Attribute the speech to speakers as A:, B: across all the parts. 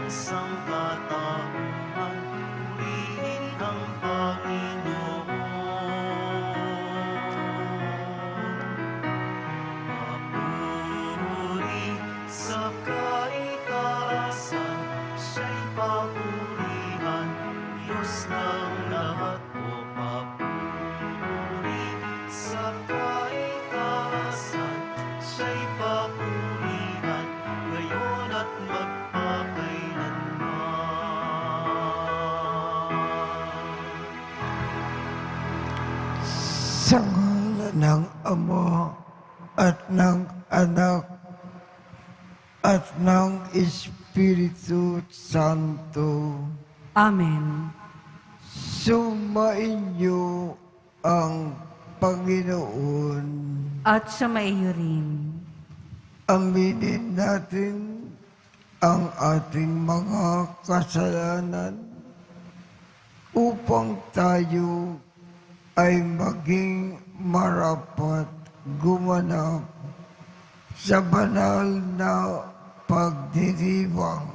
A: sangkatauhan, purihin ang Panginoon. Papuri sa kaitaasan, siya'y papurihan, Diyos ng lahat. O papuri sa kaitaasan, siya'y papurihan, ngayon at magpakailanman.
B: Sa ngalan ng Ama at ng Anak at ng Espiritu Santo,
C: Amen.
B: sumainyo ang Panginoon.
C: At sumaiyo rin.
B: Aminin natin ang ating mga kasalanan upang tayo ay maging marapat gumanap sa banal na pagdiriwang.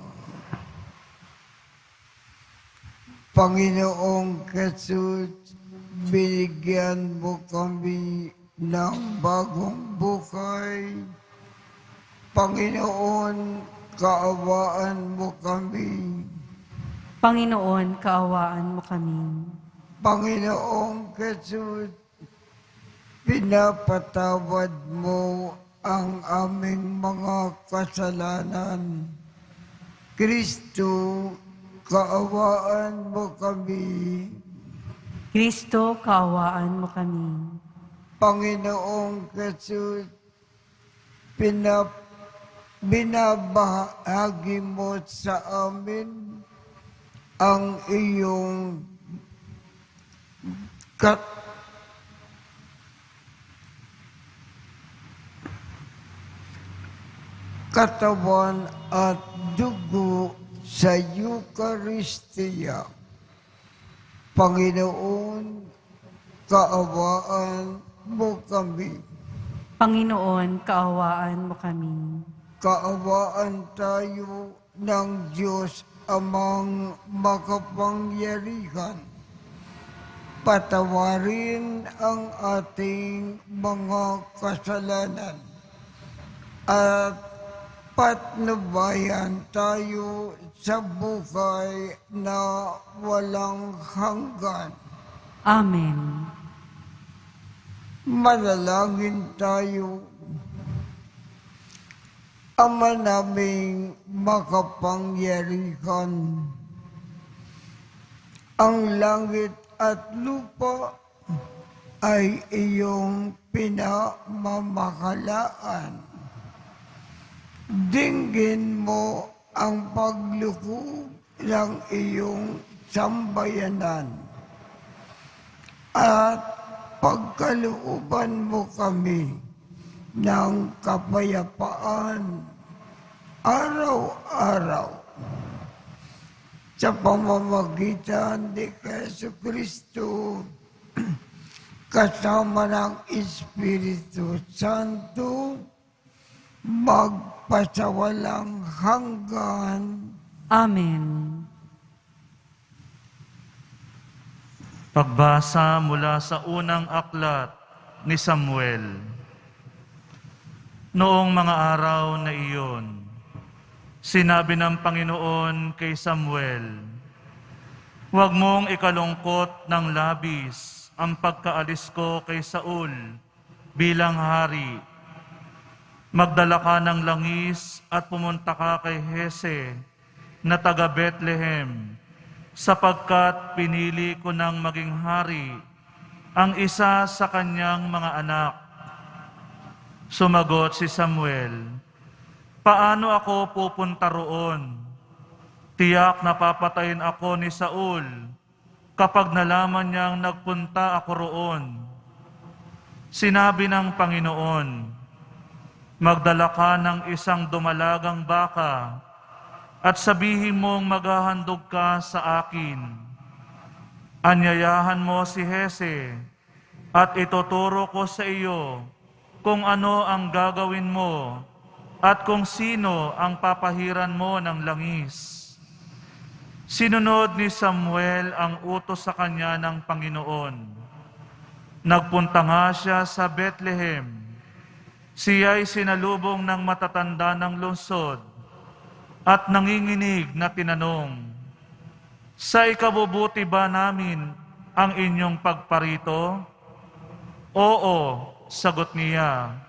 B: Panginoong Jesus, binigyan mo kami ng bagong buhay. Panginoon, kaawaan mo kami.
C: Panginoon, kaawaan mo kami.
B: Panginoong Jesus, pinapatawad mo ang aming mga kasalanan. Kristo, kaawaan mo kami.
C: Kristo, kaawaan mo kami.
B: Panginoong Jesus, binabahagi mo sa amin ang iyong katawan at dugo sa Eucharistia. Panginoon, kaawaan mo kami.
C: Panginoon, kaawaan mo kami.
B: Kaawaan tayo ng Diyos Amang makapangyarihan. Patawarin ang ating mga kasalanan at patnubayan tayo sa buhay na walang hanggan.
C: Amen.
B: Manalangin tayo. Ama naming makapangyarihan, ang langit at lupa ay iyong pinamamahalaan. Dinggin mo ang paglukog ng iyong sambayanan at pagkalooban mo kami ng kapayapaan araw-araw sa pamamagitan ni Jesucristo kasama ng Espiritu Santo magpasawalang hanggan.
C: Amen.
A: Pagbasa mula sa unang aklat ni Samuel. Noong mga araw na iyon, sinabi ng Panginoon kay Samuel, "Huwag mong ikalungkot ng labis ang pagkaalis ko kay Saul bilang hari. Magdala ka ng langis at pumunta ka kay Hese na taga Bethlehem, sapagkat pinili ko ng maging hari ang isa sa kanyang mga anak." Sumagot si Samuel, "Paano ako pupunta roon? Tiyak na papatayin ako ni Saul kapag nalaman niyang nagpunta ako roon." Sinabi ng Panginoon, "Magdala ka ng isang dumalagang baka at sabihin mong maghahandog ka sa akin. Anyayahan mo si Hese at ituturo ko sa iyo kung ano ang gagawin mo at kung sino ang papahiran mo ng langis." Sinunod ni Samuel ang utos sa kanya ng Panginoon. Nagpunta nga siya sa Bethlehem. Siya'y sinalubong ng matatanda ng lungsod at nanginginig na tinanong, "Sa ikabubuti ba namin ang inyong pagparito?" "Oo," sagot niya.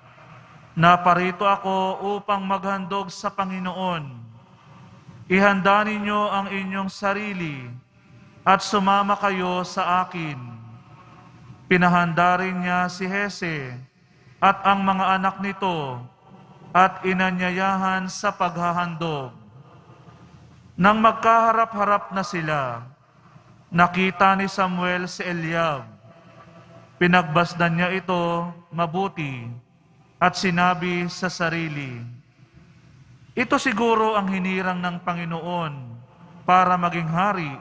A: "Naparito ako upang maghandog sa Panginoon. Ihanda ninyo ang inyong sarili at sumama kayo sa akin." Pinahanda rin niya si Hese at ang mga anak nito at inanyayahan sa paghahandog. Nang magkaharap-harap na sila, nakita ni Samuel si Eliab. Pinagbasdan niya ito mabuti at sinabi sa sarili, "Ito siguro ang hinirang ng Panginoon para maging hari."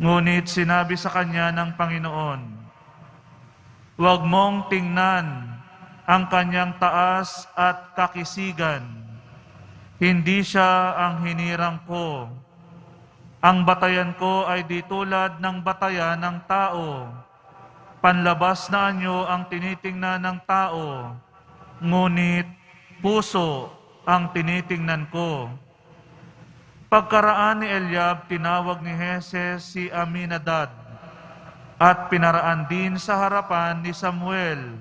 A: Ngunit sinabi sa kanya ng Panginoon, "Huwag mong tingnan ang kanyang taas at kakisigan. Hindi siya ang hinirang ko. Ang batayan ko ay di tulad ng batayan ng tao. Panlabas na anyo ang tinitingnan ng tao, ngunit puso ang tinitingnan ko." Pagkaraan ni Eliab, tinawag ni Hese si Aminadab at pinaraan din sa harapan ni Samuel.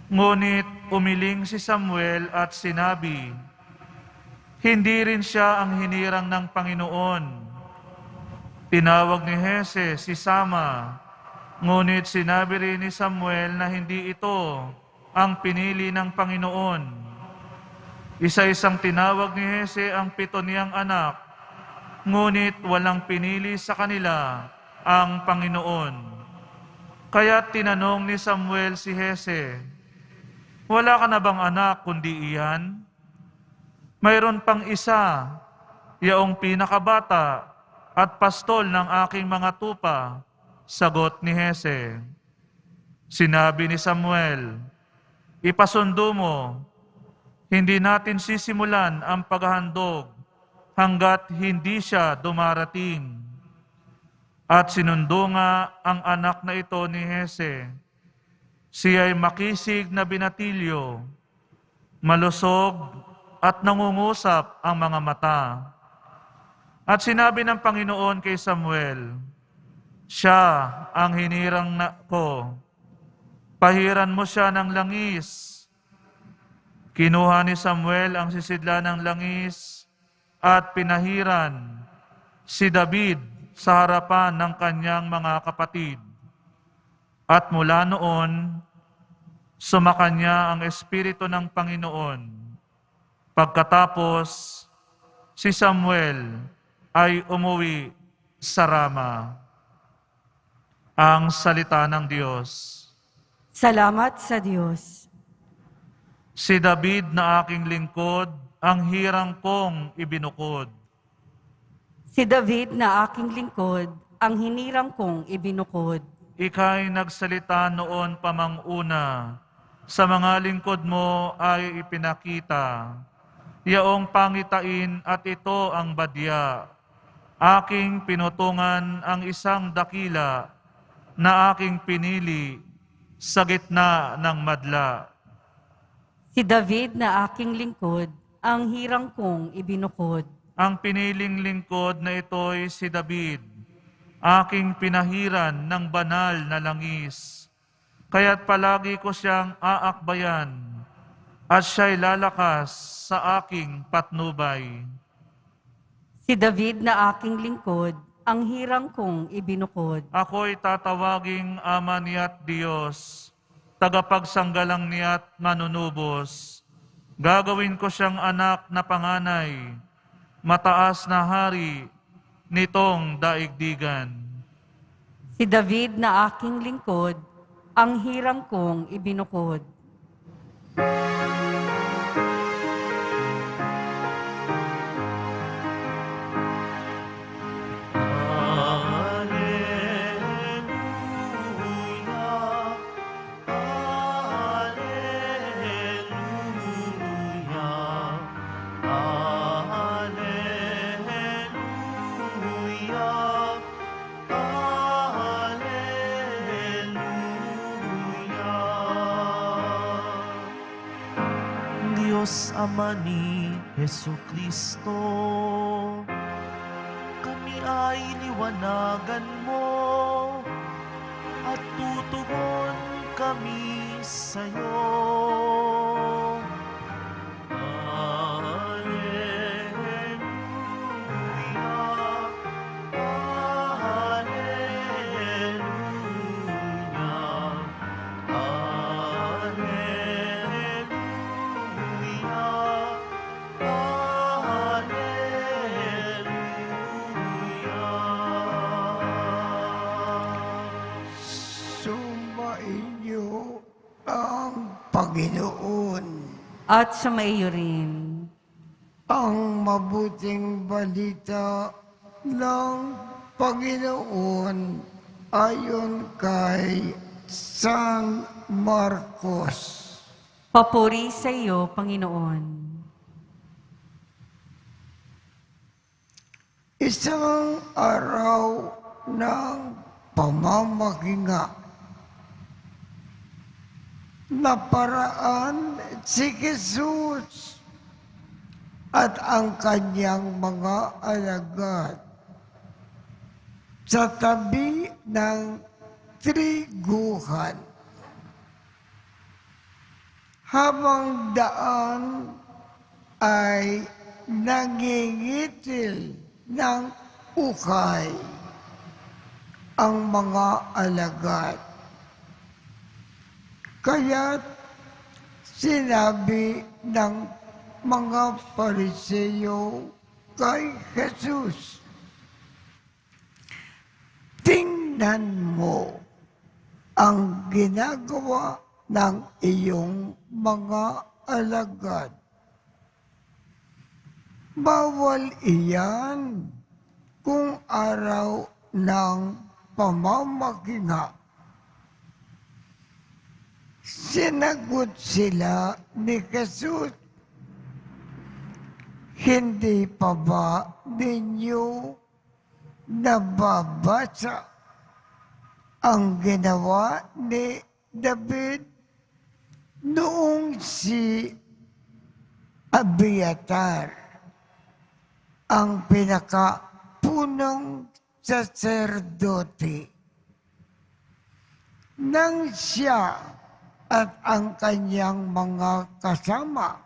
A: Ngunit umiling si Samuel at sinabi, "Hindi rin siya ang hinirang ng Panginoon." Tinawag ni Hese si Sama, ngunit sinabi rin ni Samuel na hindi ito ang pinili ng Panginoon. Isa-isang tinawag ni Hese ang 7 niyang anak, ngunit walang pinili sa kanila ang Panginoon. Kaya tinanong ni Samuel si Hese, "Wala ka na bang anak kundi iyan?" "Mayroon pang isa, yaong pinakabata at pastol ng aking mga tupa," sagot ni Hese. Sinabi ni Samuel, "Ipasundo mo. Hindi natin sisimulan ang paghahandog hanggat hindi siya dumarating." At sinundo nga ang anak na ito ni Hese. Siya'y makisig na binatilyo, malusog at nangungusap ang mga mata. At sinabi ng Panginoon kay Samuel, "Siya ang hinirang ko. Pahiran mo siya ng langis." Kinuha ni Samuel ang sisidla ng langis at pinahiran si David sa harapan ng kanyang mga kapatid. At mula noon, sumakanya ang Espiritu ng Panginoon. Pagkatapos, si Samuel ay umuwi sa Rama. Ang salita ng Diyos.
C: Salamat sa Diyos.
A: Si David na aking lingkod, ang hirang kong ibinukod.
C: Si David na aking lingkod, ang hinirang kong ibinukod.
A: Ika'y nagsalita noon pamanguna, sa mga lingkod mo ay ipinakita. Yaong pangitain at ito ang badya. Aking pinutungan ang isang dakila na aking pinili sa gitna ng madla.
C: Si David na aking lingkod, ang hirang kong ibinukod.
A: Ang piniling lingkod na ito'y si David, aking pinahiran ng banal na langis. Kaya't palagi ko siyang aakbayan, at siya'y lalakas sa aking patnubay.
C: Si David na aking lingkod, ang hirang kong ibinukod.
A: Ako'y tatawaging Ama niya't Diyos, tagapagsanggalang niya't manunubos. Gagawin ko siyang anak na panganay, mataas na hari nitong daigdigan.
C: Si David na aking lingkod, ang hirang kong ibinukod.
D: Ama ni Jesucristo, kami ay liwanagan mo at tutugon kami sa'yo.
B: Sumainyo ang Panginoon.
C: At sumaiyo rin.
B: Ang mabuting balita ng Panginoon ayon kay San Marcos.
C: Papuri sa iyo, Panginoon.
B: Isang araw ng pamamahinga. Naparaan si Jesus at ang kanyang mga alagad sa tabi ng triguhan. Habang daan ay nangingitil ng ukay ang mga alagad. Kaya't sinabi ng mga Pariseo kay Jesus, tingnan mo ang ginagawa ng iyong mga alagad. Bawal iyan kung araw ng pamamahinga. Sinagot sila ni Jesus, hindi pa ba ninyo nababasa ang ginawa ni David noong si Abiatar, ang pinakapunong saserdote, nang siya at ang kanyang mga kasama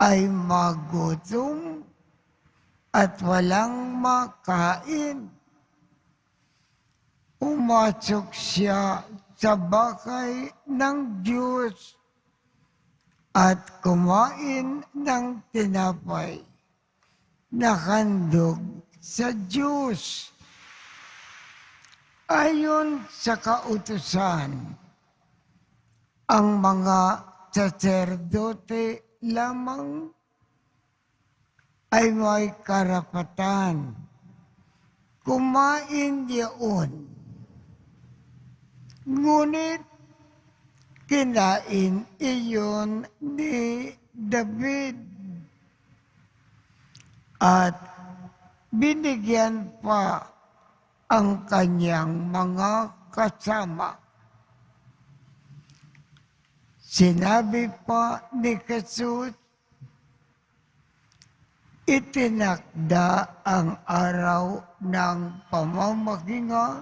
B: ay magutom at walang makain. Umasok siya sa bahay ng Diyos at kumain ng tinapay na handog sa Diyos. Ayon sa kautusan, ang mga saserdote lamang ay may karapatan kumain diyon. Ngunit kinain iyon ni David at binigyan pa ang kanyang mga kasama. Sinabi pa ni Jesus, itinakda ang araw ng pamamahinga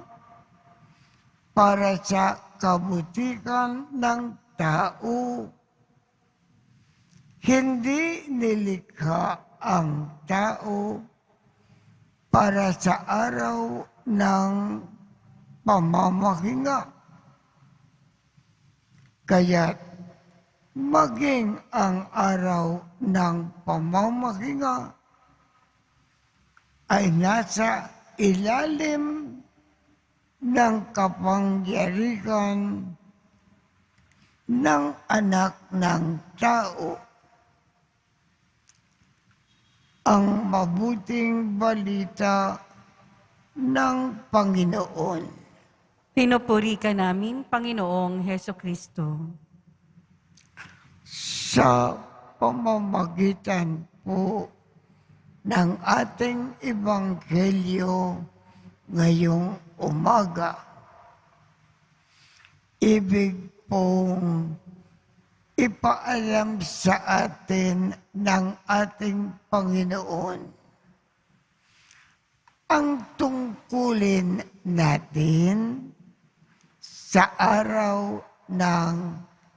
B: para sa kabutikan ng tao. Hindi nilikha ang tao para sa araw ng pamamahinga. Kaya't maging ang araw ng pamamahinga ay nasa ilalim ng kapangyarihan ng anak ng tao. Ang mabuting balita ng Panginoon.
C: Pinupuri ka namin, Panginoong Hesukristo.
B: Sa pamamagitan po ng ating Ebanghelyo ngayong umaga, ibig pong ipaalam sa atin ng ating Panginoon ang tungkulin natin sa araw ng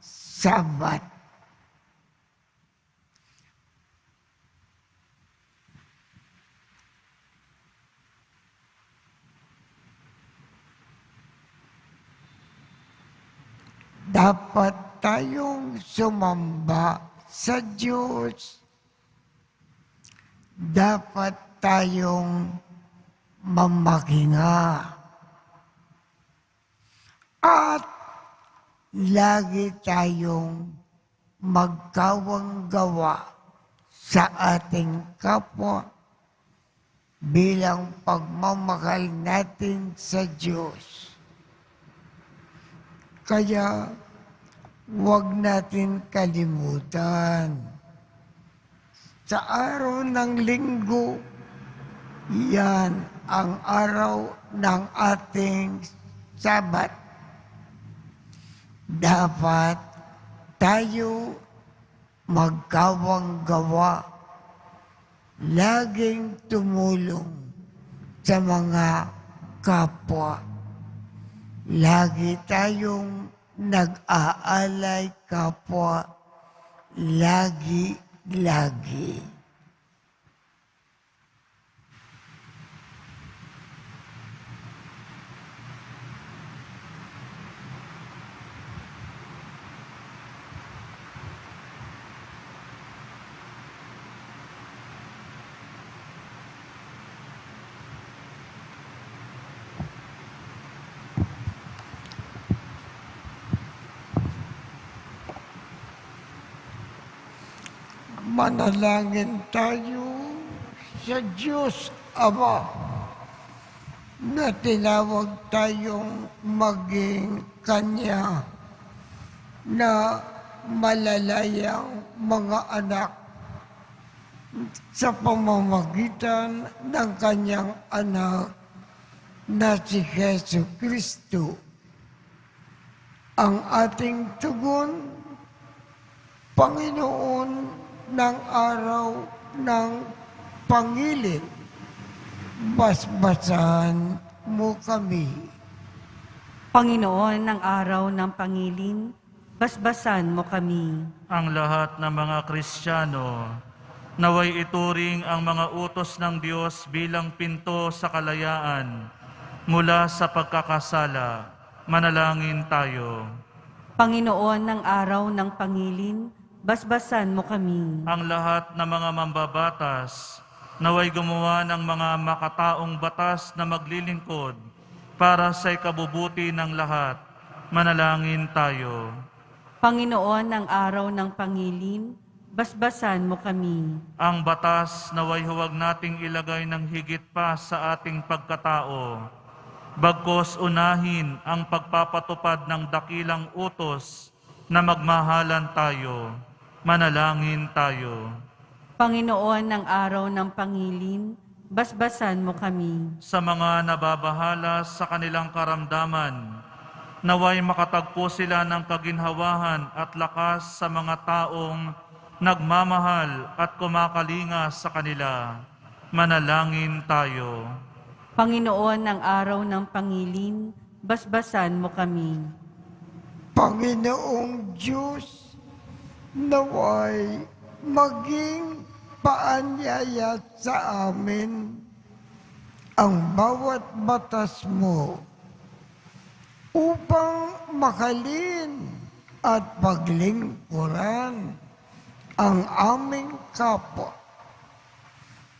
B: Sabat. Dapat tayong sumamba sa Diyos. Dapat tayong mamaginga. At lagi tayong magkawang gawa sa ating kapwa bilang pagmamahal natin sa Diyos. Kaya huwag natin kalimutan. Sa araw ng Linggo, yan ang araw ng ating Sabat. Dapat tayo magkawang gawa, laging tumulong sa mga kapwa. Lagi tayong nag-aalay kapwa, lagi. Manalangin tayo sa Diyos Ama na tinawag tayong maging Kanya na malalayang mga anak sa pamamagitan ng Kanyang anak na si Jesu Kristo. Ang ating tugon, Panginoon ng araw ng pangilin, basbasan mo kami.
C: Panginoon ng araw ng pangilin, basbasan mo kami.
A: Ang lahat ng mga Kristiyano, naway ituring ang mga utos ng Diyos bilang pinto sa kalayaan mula sa pagkakasala. Manalangin tayo.
C: Panginoon ng araw ng pangilin, basbasan mo kami.
A: Ang lahat ng mga mambabatas, naway gumawa ng mga makataong batas na maglilingkod para sa ikabubuti ng lahat. Manalangin tayo.
C: Panginoon ng araw ng pangilin, basbasan mo kami.
A: Ang batas naway huwag nating ilagay ng higit pa sa ating pagkatao. Bagkus unahin ang pagpapatupad ng dakilang utos na magmahalan tayo. Manalangin tayo.
C: Panginoon ng araw ng pangilin, basbasan mo kami.
A: Sa mga nababahala sa kanilang karamdaman, naway makatagpo sila ng kaginhawahan at lakas sa mga taong nagmamahal at kumakalinga sa kanila. Manalangin tayo.
C: Panginoon ng araw ng pangilin, basbasan mo kami.
B: Panginoong Diyos, naway maging paanyaya sa amin ang bawat batas mo upang makalin at paglingkuran ang aming kapwa.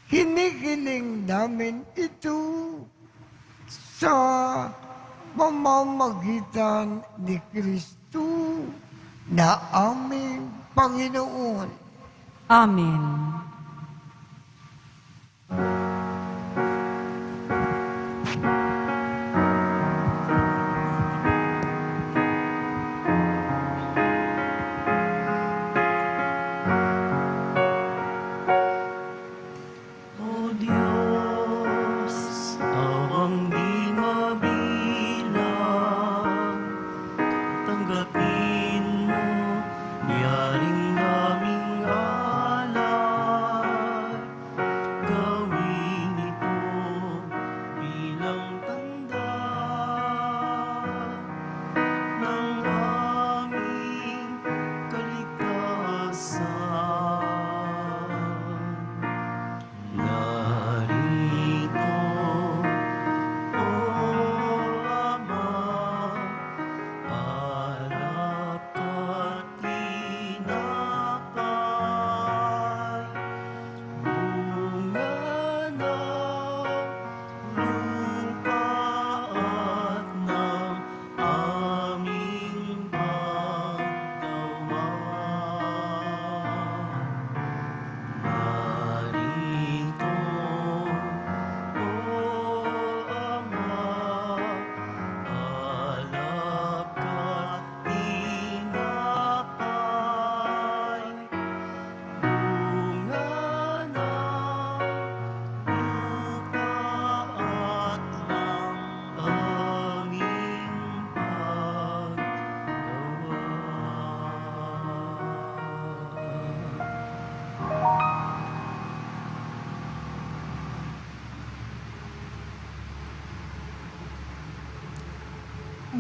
B: Hinihiling namin ito sa pamamagitan ni Kristo na aming Panginoon.
C: Amen.
D: O Diyos, awang di mabilang, tanggapin mo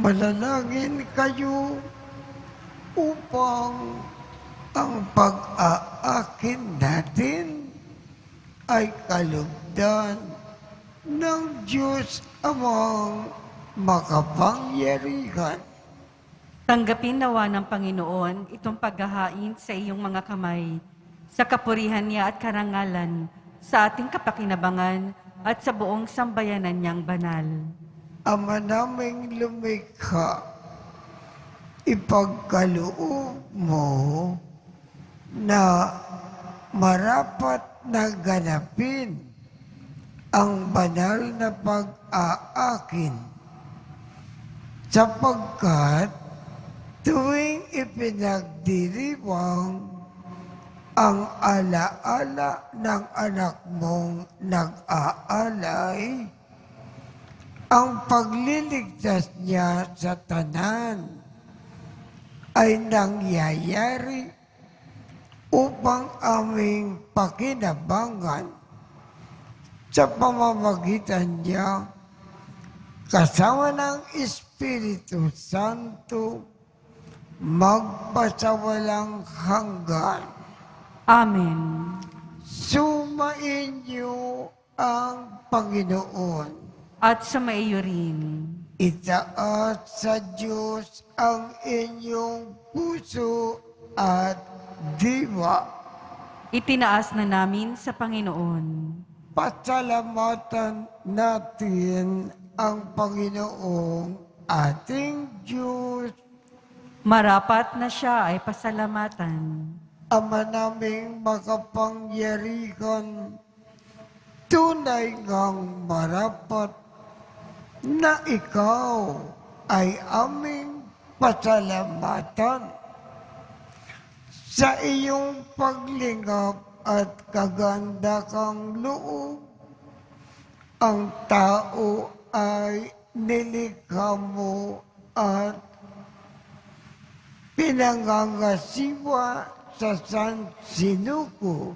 B: Manalangin kayo upang ang pag-aakin natin ay kalugdan ng Diyos Amang makapangyarihan.
C: Tanggapin nawa ng Panginoon itong paghahain sa iyong mga kamay, sa kapurihan niya at karangalan, sa ating kapakinabangan at sa buong sambayanan niyang banal.
B: Ama naming lumikha, ipagkaloob mo na marapat na ganapin ang banal na pag-aakin, sapagkat tuwing ipinagdiriwang ang alaala ng anak mong nag-aalay, ang pagliligtas niya sa tanan ay nangyayari upang aming pakinabangan sa pamamagitan niya kasama ng Espiritu Santo magpasawalang hanggan.
C: Amen.
B: Sumain niyo ang Panginoon.
C: At sa maiyo rin.
B: Itaas sa Diyos ang inyong puso at diwa.
C: Itinaas na namin sa Panginoon.
B: Pasalamatan natin ang Panginoong ating Diyos.
C: Marapat na siya ay pasalamatan.
B: Ama naming makapangyarihan, tunay ngang marapat na ikaw ay aming pasalamatan sa iyong paglingap at kaganda kang loob. Ang tao ay nilikha mo at pinangangasiwa sa sansinuko.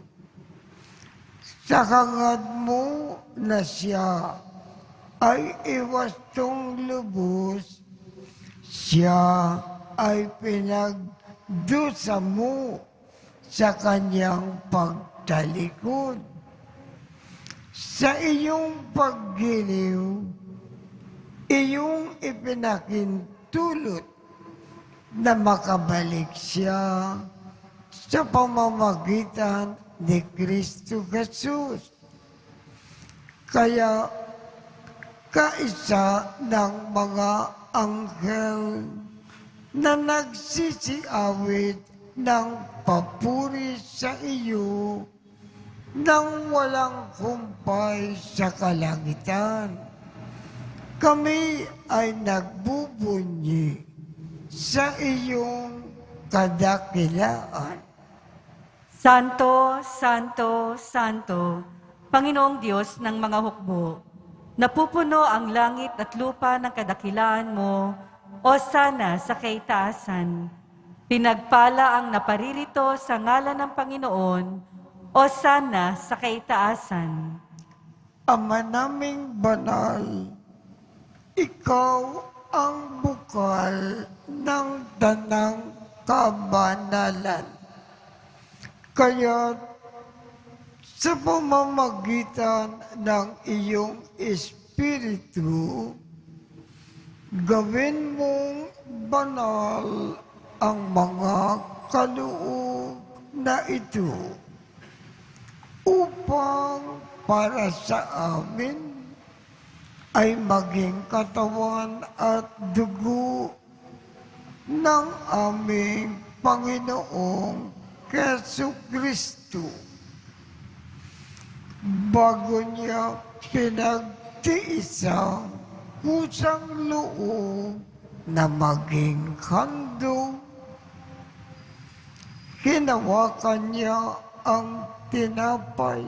B: Sa hangad mo na siya ay iwastong lubos, siya ay pinagdusa mo sa kanyang pagtalikod. Sa iyong paggiliw, iyong ipinakintulot na makabalik siya sa pamamagitan ni Kristo Jesus. Kaya kaisa ng mga anghel na nagsisiawit ng papuri sa iyo nang walang humpay sa kalangitan. Kami ay nagbubunyi sa iyong kadakilaan.
C: Santo, Santo, Santo, Panginoong Diyos ng mga hukbo, napupuno ang langit at lupa ng kadakilaan mo, o sana sa kaitaasan. Pinagpala ang naparirito sa ngalan ng Panginoon, o sana sa kaitaasan.
B: Ama naming banal, ikaw ang bukal ng tanang kabanalan. Kaya sa pamamagitan ng iyong Espiritu, gawin mong banal ang mga kaloob na ito upang para sa amin ay maging katawan at dugo ng aming Panginoong Jesucristo. Bago niya pinagtiisang kusang loob na maging handog, hinawakan niya ang tinapay,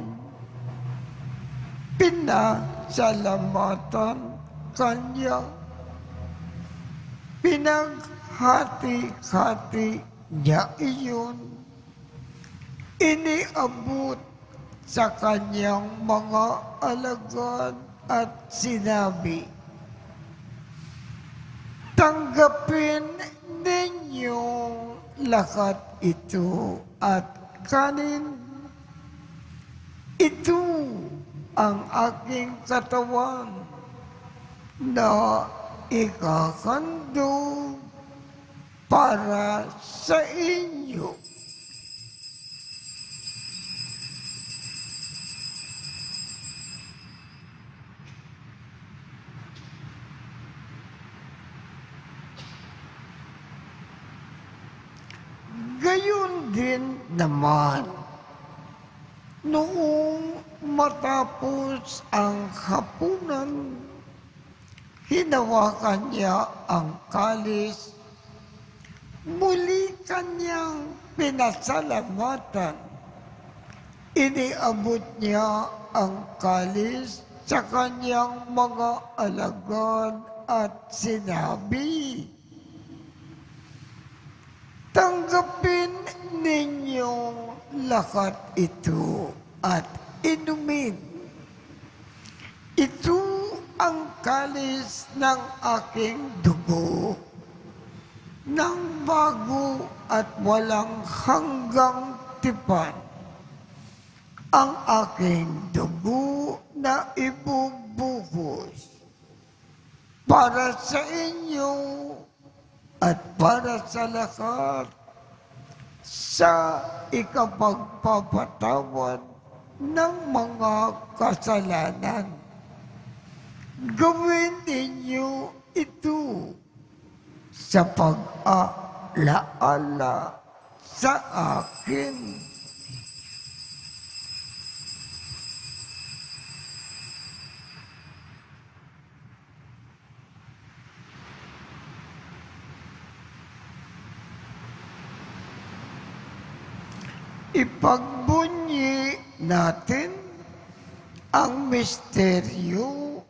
B: pinasalamatan kanya, pinaghati-hati niya iyon, iniabot sa kanyang mga alagad at sinabi, Tanggapin ninyo lahat ito at kanin. Ito ang aking katawan na ikakandog para sa inyo. Gayon din naman, noong matapos ang hapunan, hinawakan niya ang kalis, muli kanyang pinasalamatan. Iniabot niya ang kalis sa kanyang mga alagad at sinabi, tanggapin ninyong lahat ito at inumin. Ito ang kalis ng aking dugo, ng bago at walang hanggang tipan. Ang aking dugo na ibubuhos para sa inyo at para sa lahat sa ikapagpapatawad ng mga kasalanan. Gawin ninyo ito sa pag-alaala sa akin. Ipagbunyi natin ang misteryo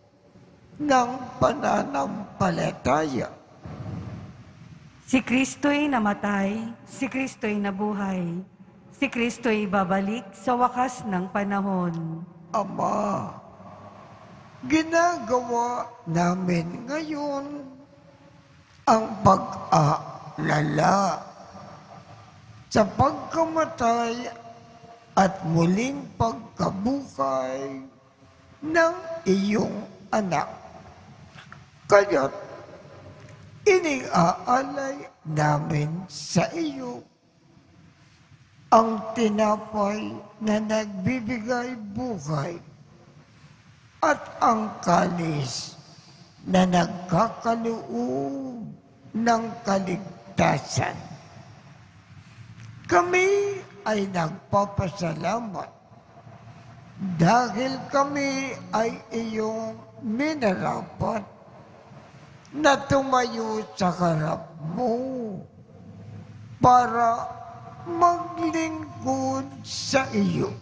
B: ng pananampalataya.
C: Si Kristo'y namatay, si Kristo'y nabuhay, si Kristo'y babalik sa wakas ng panahon.
B: Ama, ginagawa namin ngayon ang pag-aalala sa pagkamatay at muling pagkabuhay ng iyong anak. Kaya't iniaalay namin sa iyo ang tinapay na nagbibigay buhay at ang kalis na nagkakaloob ng kaligtasan. Kami ay nagpapasalamat dahil kami ay iyong minarapat na tumayo sa harap mo para maglingkod sa iyo.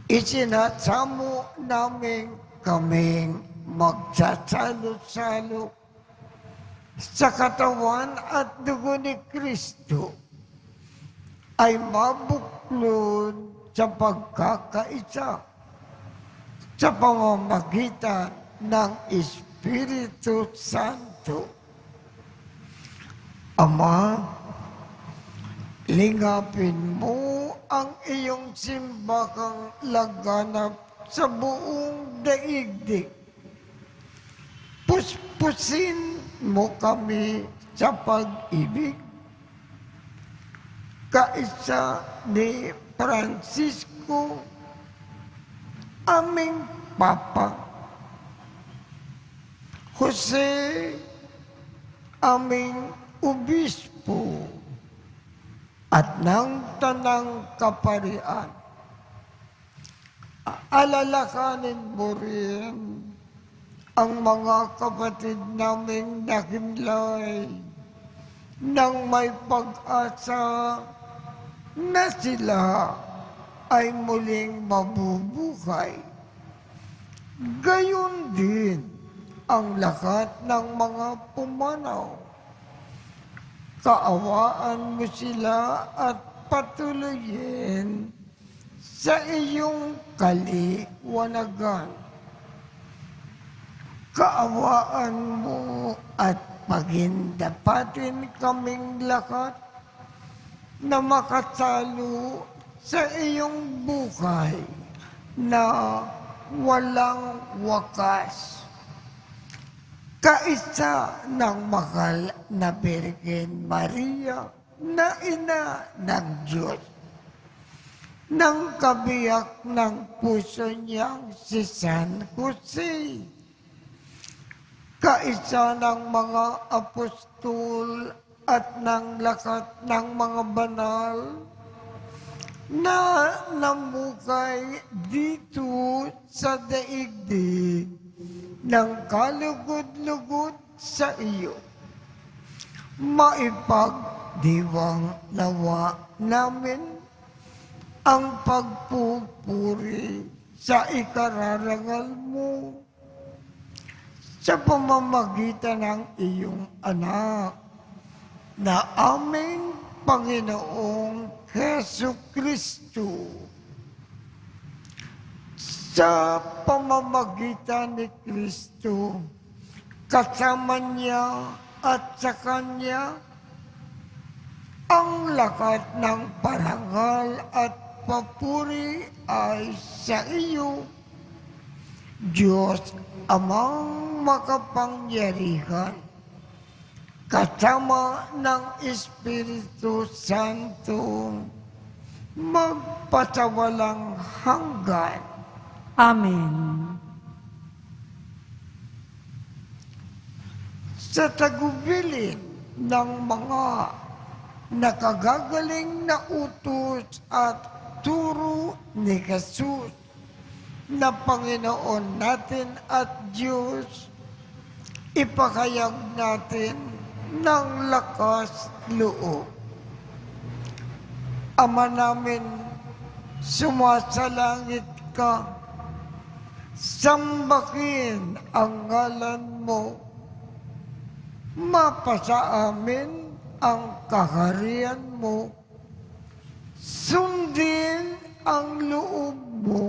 B: Isinasamo namin kaming magsasalo-salo sa katawan at dugo ni Kristo ay mabuklod sa pagkakaisa sa pamamagitan ng Espiritu Santo. Ama, lingapin mo ang iyong simbahang laganap sa buong daigdig. Puspusin mo kami sa pag-ibig. Kaisa ni Francisco, aming Papa. Jose, aming Obispo. At ng Tanang Kaparian. Alalakanin mo rin ang mga kapatid naming nakimlay nang may pag-asa na sila ay muling mabubuhay. Gayon din ang lahat ng mga pumanaw. Kaawaan mo sila at patuloyin sa iyong kaliwanagan. kaawaan mo at pagindapatin kaming lahat na makasalo sa iyong buhay na walang wakas. Kaisa ng mahal na Birhen Maria na ina ng Diyos, ng kabiyak ng puso niyang si San Jose, kaisa ng mga apostol at ng lakat ng mga banal na namukay dito sa daigdig ng kalugod-lugod sa iyo. Maipagdiwang nawa namin ang pagpupuri sa ikararangal mo sa pamamagitan ng iyong anak na aming Panginoong Hesu Kristo. Sa pamamagitan ni Kristo, kasama niya at sa Kanya, ang lahat ng parangal at papuri ay sa iyo, Diyos Amang makapangyarihan, kasama ng Espiritu Santo, magpasawalang hanggan.
C: Amen.
B: Sa tagubilin ng mga nakagagaling na utos at turo ni Jesus na Panginoon natin at Diyos, ipakayag natin ng lakas loob. Ama namin, sumasalangit ka, sambahin ang ngalan mo, mapasa amin ang kaharian mo, sundin ang loob mo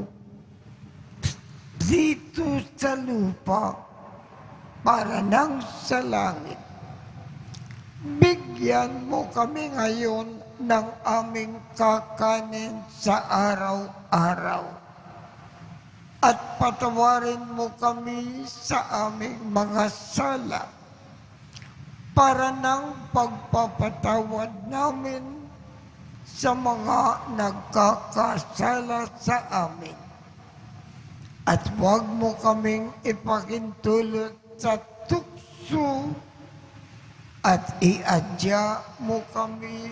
B: dito sa lupa para nang sa langit. Bigyan mo kami ngayon ng aming kakanin sa araw-araw. At patawarin mo kami sa aming mga sala para nang pagpapatawad namin sa mga nagkakasala sa amin. At huwag mo kaming ipakintulot sa tukso at iadya mo kami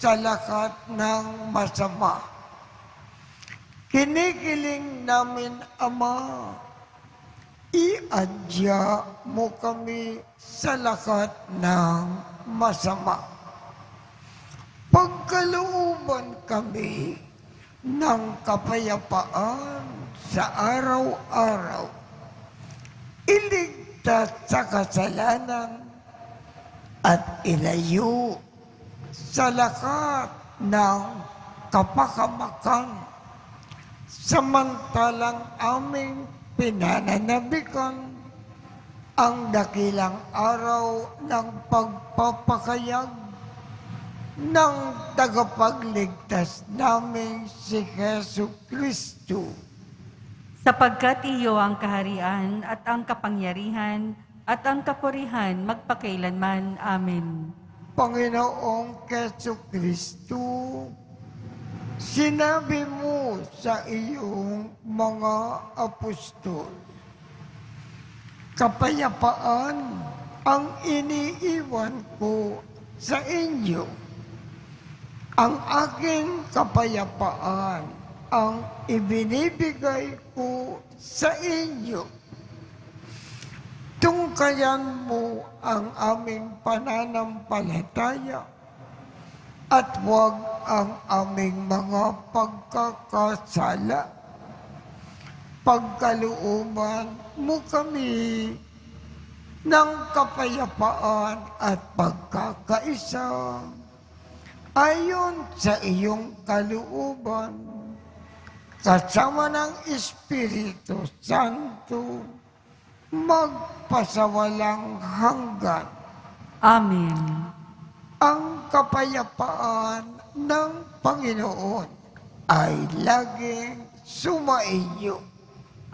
B: sa lahat ng masama. Kinikiling namin, Ama, iadya mo kami sa lahat ng masama. Pagkalooban kami ng kapayapaan sa araw-araw, iligtas sa kasalanan at ilayo sa lahat ng kapakamakan, samantalang aming pinananabikan ang dakilang araw ng pagpapakayag ng tagapagligtas namin si Hesu Kristo.
C: Sapagkat iyo ang kaharian at ang kapangyarihan at ang kapurihan magpakailanman. Amen.
B: Panginoong Hesu Kristo, sinabi mo sa iyong mga apostol, kapayapaan ang iniiwan ko sa inyo. Ang aking kapayapaan ang ibinibigay ko sa inyo. Tungkayan mo ang aming pananampalataya at huwag ang aming mga pagkakasala. Pagkalooban mo kami ng kapayapaan at pagkakaisa ayon sa iyong kalooban, kasama ng Espiritu Santo, magpasawalang hanggan.
C: Amen.
B: Ang kapayapaan ng Panginoon ay laging sumaiyo.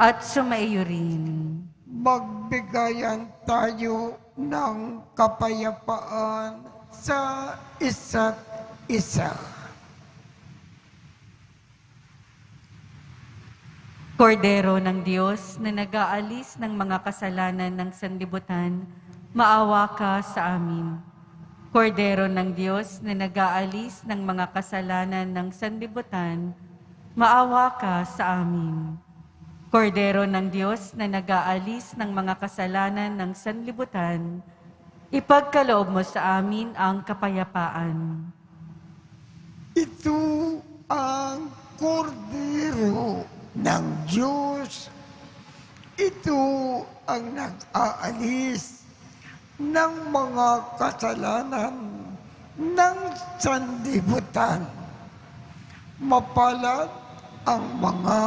C: At sumaiyo rin.
B: Magbigayan tayo ng kapayapaan sa isa't isa.
C: Kordero ng Diyos na nag-aalis ng mga kasalanan ng sanlibutan, maawa ka sa amin. Kordero ng Diyos na nag-aalis ng mga kasalanan ng sanlibutan, maawa ka sa amin. Kordero ng Diyos na nag-aalis ng mga kasalanan ng sanlibutan, ipagkaloob mo sa amin ang kapayapaan.
B: Ito ang kordero ng Diyos. Ito ang nag-aalis ng mga kasalanan ng sanlibutan. Mapalad ang mga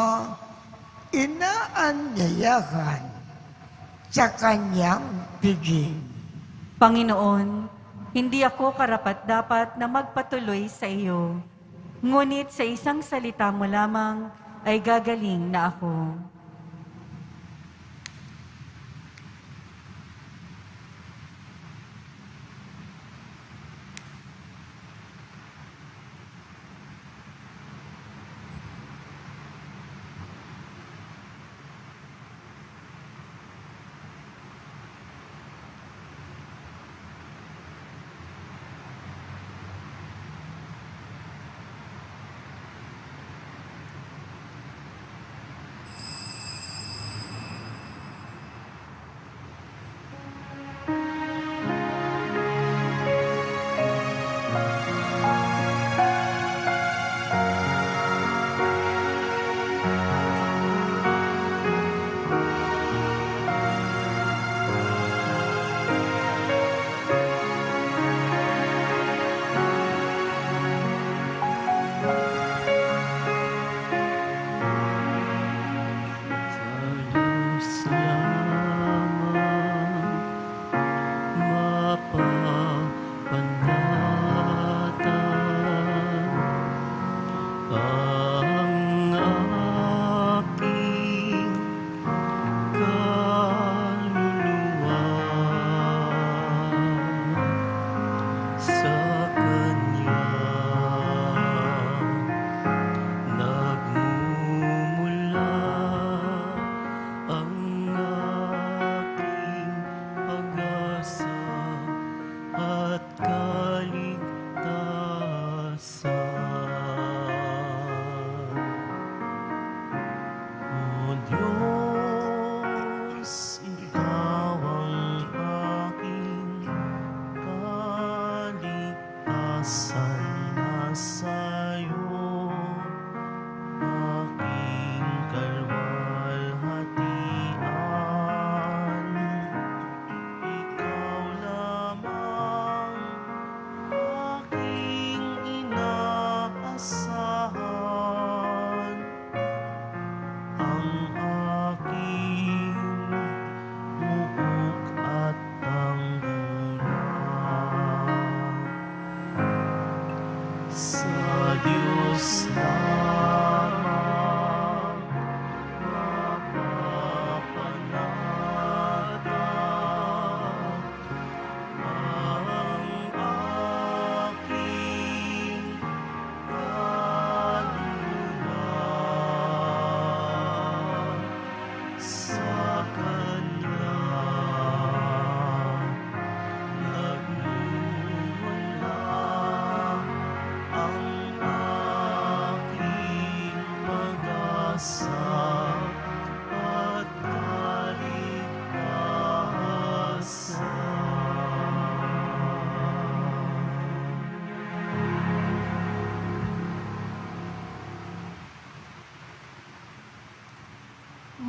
B: inaanyayahan sa kanyang piging.
C: Panginoon, hindi ako karapat-dapat na magpatuloy sa iyo, ngunit sa isang salita mo lamang ay gagaling na ako.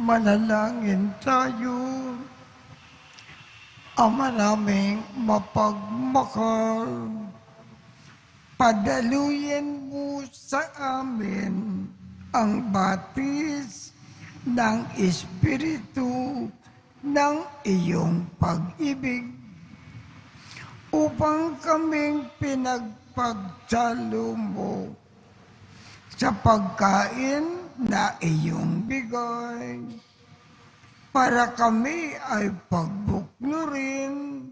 B: Manalangin tayo. Ama naming mapagmahal, padaluyin mo sa amin ang batis ng Espiritu ng iyong pag-ibig upang kaming pinagpagsalo mo sa pagkain na iyong bigay, para kami ay pagbuklurin,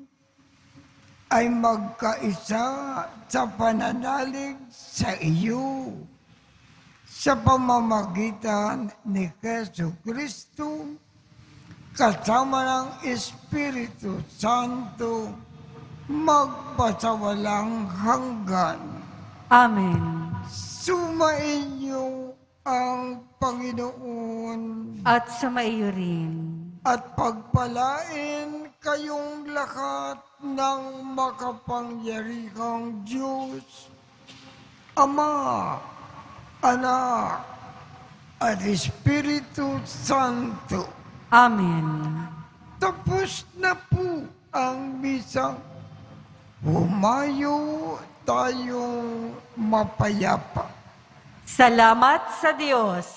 B: ay magkaisa sa pananalig sa iyo, sa pamamagitan ni Jesucristo, kasama ng Espiritu Santo, magpasawalang hanggan.
C: Amen.
B: Sumainyo ang Panginoon
C: At sumaiyo rin.
B: at pagpalain kayong lahat ng makapangyarihang Diyos, Ama, Anak, at Espiritu Santo.
C: Amen.
B: Tapos na po ang misa. Humayo tayong mapayapa.
C: Salamat sa Diyos.